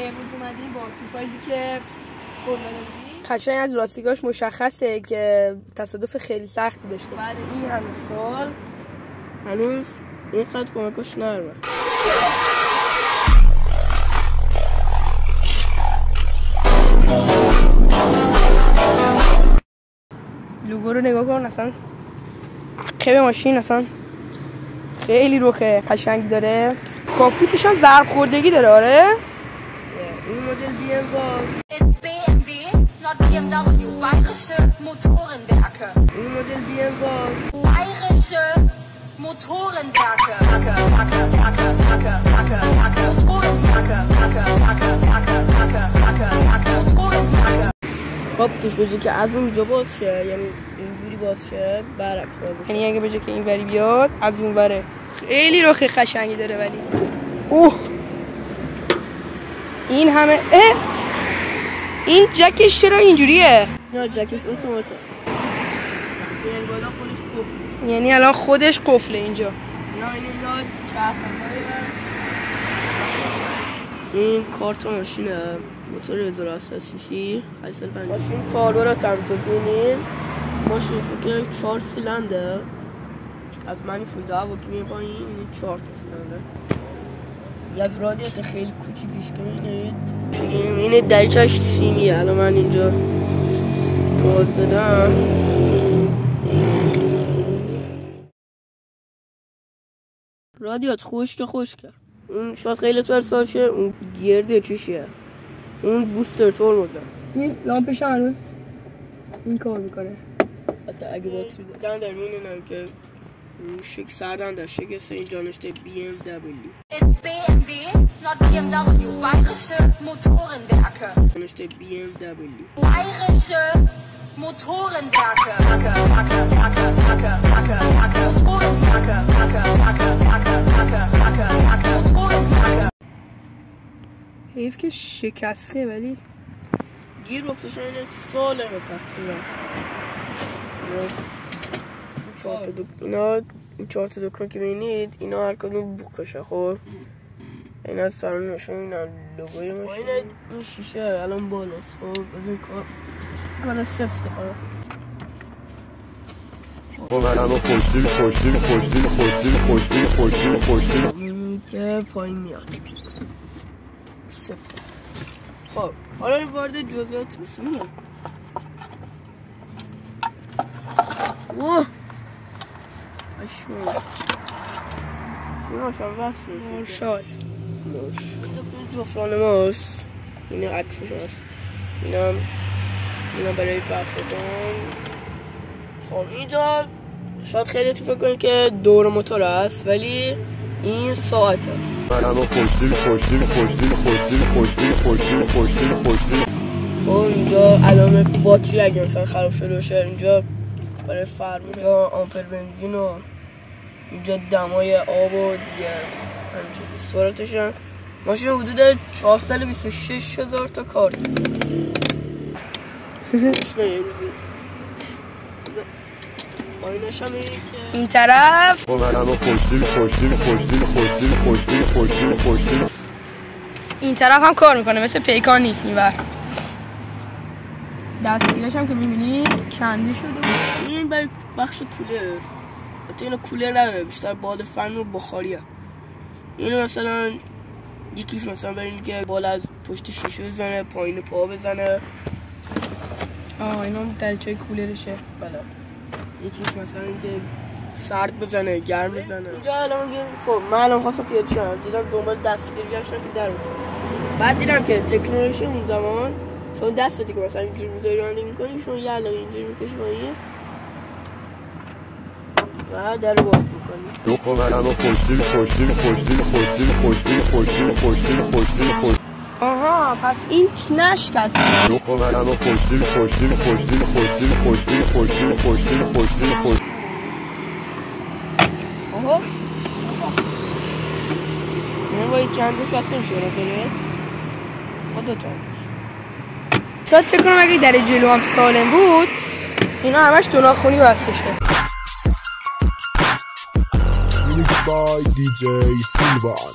امروز اومدیم با سورپرایزی که قشنگ از لاستیکاش مشخصه که تصادف خیلی سختی داشته. بعد این همه سال هنوز اینقدر کمکش نرمه. لوگو رو نگاه کن، اصلا قیب ماشین اصلا خیلی روخه قشنگ داره. کاپوتش هم ضرب خوردگی داره. آره این مدل BMW bayerische Motorenwerke. این مدل BMW bayerische Motorenwerke. کاپوتش به جای که از اونجا باز شه، یعنی اینجوری باز شه، برعکس باز شه. یعنی اگه به جای که این وری بیاد از اون وره. خیلی رخ قشنگی داره. ولی اوه این همه این جکش چرا اینجوریه؟ نه جکش اتوماتیک. یعنی بالا خودش قفل. یعنی الان خودش قفله اینجا. نه اینا چرخ‌های این کارت ماشینه، موتور 1080 سی سی 850. ماشین کاربر تمتوبینی. ماشین که 4 سیلندر از منیفولد هوا که میاد پایین، این 4 تا سیلندر. یه از رادیاتور خیلی کوچیکیش که می‌بینید. این دریچه‌اش سیمیه. الان من اینجا باز بدم. رادیات خشکه. اون شاید خیلی تو ارسال شه. اون گرده چیشه. اون بوستر تورموزه. این لامپش هنوز این کار میکنه. حتی اگه باتری دارن در می‌بینن که شک سردن در شکست اینجا نشته BMW. BMW, not BMW, bayerische Motorenwerke. نشته BMW. Bayerische Motorenwerke. حیف که شکسته ولی گیر بکسش اینه سالمه تقریبا. این 4 تا دکان که بینید اینا هر کدوم بوکشه. خب این از فرمی نشون این لوگوی ماشین. این شیشه الان بالاست. خب از این کار سفته. خب الان خوشدیل میبینید که پایین میاد سفته. خب حالا این وارد جزئیات میشیم. اوه اشمون سیماش هم وصل مارشال جفران ماست. این عکسش هست. اینا برای برفدان. خب اینجا شاید خیلی تو فکر کنید که دور موتور هست ولی این ساعته. خب اینجا علامه باتری اگه مثلا خراب شده باشه اینجا برای فرمی. اینجا آمپر بنزین و اینجا دمای آب و دیگه همین چیزی سرعتشن. ماشین حدود 426,000 تا کار این طرف این طرف هم کار میکنه، مثل پیکان نیست. این ور دستگیرش هم که میبینی کنده شده. این برای بخش کولر. حتی اینو کولر نداره، بیشتر باد فرمی و بخاریه. اینو مثلا یکیش مثلا برای اینکه بالا از پشت شیشه بزنه، پایین پا بزنه. اینو دریچه کولرشه. بله. یکیش مثلا اینکه سرد بزنه، گرم بزنه. اینجا الان میگم خب من الان خواستم پیاده شم، دیدم دنبال دستگیر گشتم که در بزنم. بعد دیدم که تکنولوژی اون زمان شما دستتی که مثلا اینجوری میذاری رانندگی میکنی، شما یه علاقه اینجوری میکشی پایین و در رو باز میکنی. آها پس این نشکست. آها من باید چندش بسته میشه نظریت با 2 تا شاید فکر کنم اگه در جلو هم سالم بود اینا همش دو ناخونی بسته شه. by DJ Silvan.